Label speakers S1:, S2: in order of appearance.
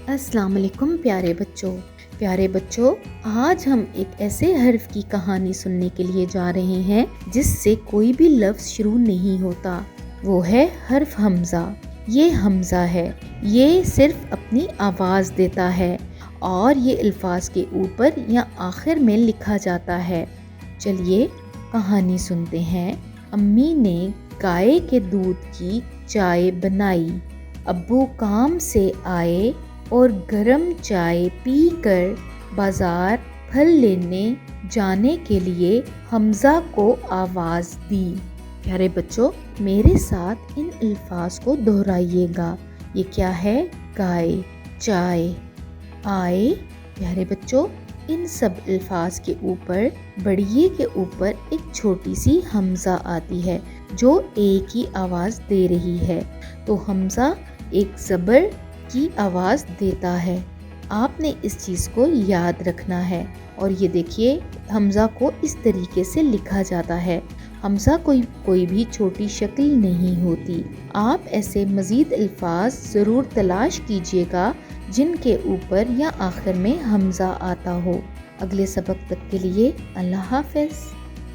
S1: السلام علیکم پیارے بچوں، آج ہم ایک ایسے حرف کی کہانی سننے کے لیے جا رہے ہیں جس سے کوئی بھی لفظ شروع نہیں ہوتا۔ وہ ہے حرف حمزہ۔ یہ حمزہ ہے، یہ صرف اپنی آواز دیتا ہے اور یہ الفاظ کے اوپر یا آخر میں لکھا جاتا ہے۔ چلیے کہانی سنتے ہیں۔ امی نے گائے کے دودھ کی چائے بنائی، ابو کام سے آئے اور گرم چائے پی کر بازار پھل لینے جانے کے لیے حمزہ کو آواز دی۔ پیارے بچوں، میرے ساتھ ان الفاظ کو دہرائیے گا۔ یہ کیا ہے؟ گائے، چائے، آئے۔ پیارے بچوں، ان سب الفاظ کے اوپر بڑیے کے اوپر ایک چھوٹی سی حمزہ آتی ہے جو ایک ہی آواز دے رہی ہے، تو حمزہ ایک زبر کی آواز دیتا ہے۔ آپ نے اس چیز کو یاد رکھنا ہے۔ اور یہ دیکھیے، حمزہ کو اس طریقے سے لکھا جاتا ہے۔ حمزہ کوئی بھی چھوٹی شکل نہیں ہوتی۔ آپ ایسے مزید الفاظ ضرور تلاش کیجئے گا جن کے اوپر یا آخر میں حمزہ آتا ہو۔ اگلے سبق تک کے لیے اللہ حافظ۔